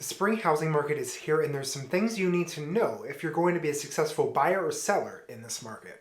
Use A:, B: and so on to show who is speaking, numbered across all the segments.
A: The spring housing market is here, and there's some things you need to know if you're going to be a successful buyer or seller in this market.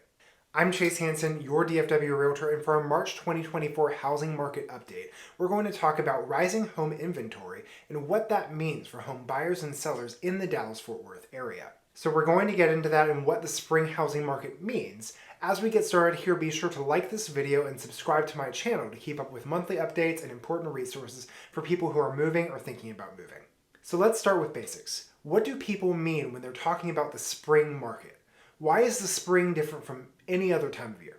A: I'm Chase Hansen, your DFW Realtor, and for our March 2024 housing market update, we're going to talk about rising home inventory and what that means for home buyers and sellers in the Dallas-Fort Worth area. So we're going to get into that and what the spring housing market means. As we get started here, be sure to like this video and subscribe to my channel to keep up with monthly updates and important resources for people who are moving or thinking about moving. So let's start with basics. What do people mean when they're talking about the spring market? Why is the spring different from any other time of year?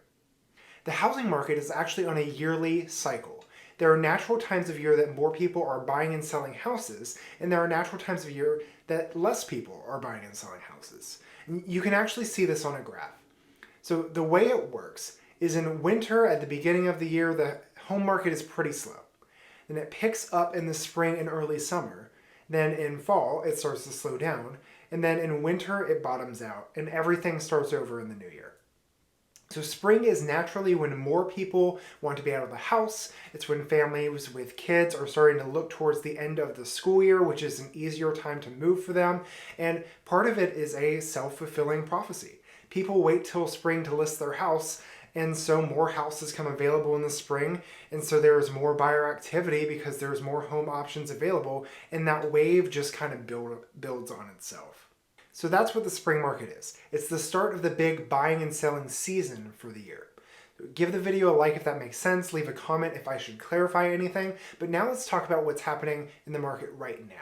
A: The housing market is actually on a yearly cycle. There are natural times of year that more people are buying and selling houses, and there are natural times of year that less people are buying and selling houses. And you can actually see this on a graph. So the way it works is in winter, at the beginning of the year, the home market is pretty slow. Then it picks up in the spring and early summer. Then in fall, it starts to slow down. And then in winter, it bottoms out and everything starts over in the new year. So spring is naturally when more people want to be out of the house. It's when families with kids are starting to look towards the end of the school year, which is an easier time to move for them. And part of it is a self-fulfilling prophecy. People wait till spring to list their house, and so more houses come available in the spring, and so there's more buyer activity because there's more home options available, and that wave just kind of builds on itself. So that's what the spring market is. It's the start of the big buying and selling season for the year. Give the video a like if that makes sense, leave a comment if I should clarify anything, but now let's talk about what's happening in the market right now.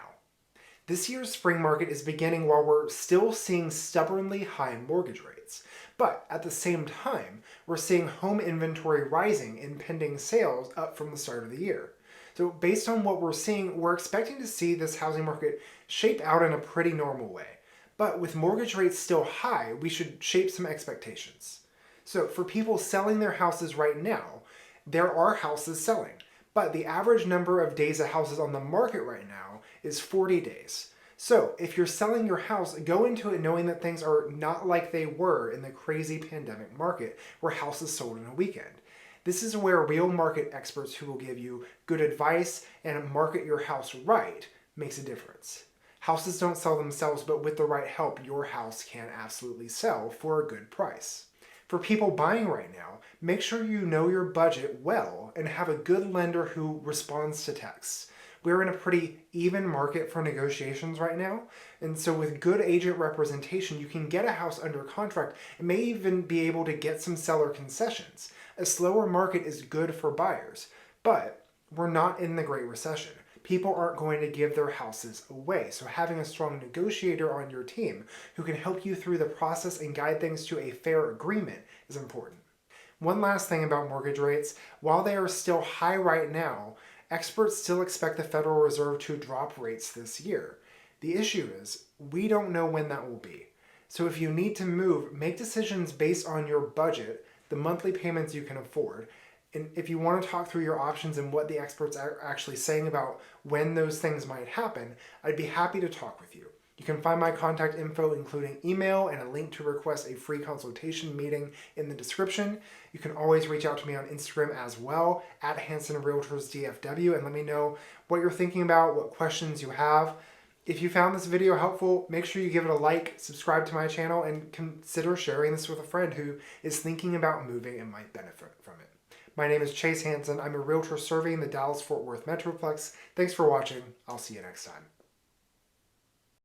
A: This year's spring market is beginning while we're still seeing stubbornly high mortgage rates. But at the same time, we're seeing home inventory rising and pending sales up from the start of the year. So based on what we're seeing, we're expecting to see this housing market shape out in a pretty normal way. But with mortgage rates still high, we should shape some expectations. So for people selling their houses right now, there are houses selling. But the average number of days a house is on the market right now is 40 days. So if you're selling your house, go into it knowing that things are not like they were in the crazy pandemic market where houses sold in a weekend. This is where real market experts who will give you good advice and market your house right makes a difference. Houses don't sell themselves, but with the right help, your house can absolutely sell for a good price. For people buying right now, make sure you know your budget well and have a good lender who responds to texts. We're in a pretty even market for negotiations right now, and so with good agent representation, you can get a house under contract and may even be able to get some seller concessions. A slower market is good for buyers, but we're not in the Great Recession. People aren't going to give their houses away, so having a strong negotiator on your team who can help you through the process and guide things to a fair agreement is important. One last thing about mortgage rates, while they are still high right now, experts still expect the Federal Reserve to drop rates this year. The issue is, we don't know when that will be. So if you need to move, make decisions based on your budget, the monthly payments you can afford. And if you want to talk through your options and what the experts are actually saying about when those things might happen, I'd be happy to talk with you. You can find my contact info, including email and a link to request a free consultation meeting in the description. You can always reach out to me on Instagram as well, at Hansen Realtors DFW, and let me know what you're thinking about, what questions you have. If you found this video helpful, make sure you give it a like, subscribe to my channel, and consider sharing this with a friend who is thinking about moving and might benefit from it. My name is Chase Hansen. I'm a realtor serving the Dallas-Fort Worth Metroplex. Thanks for watching. I'll see you next time.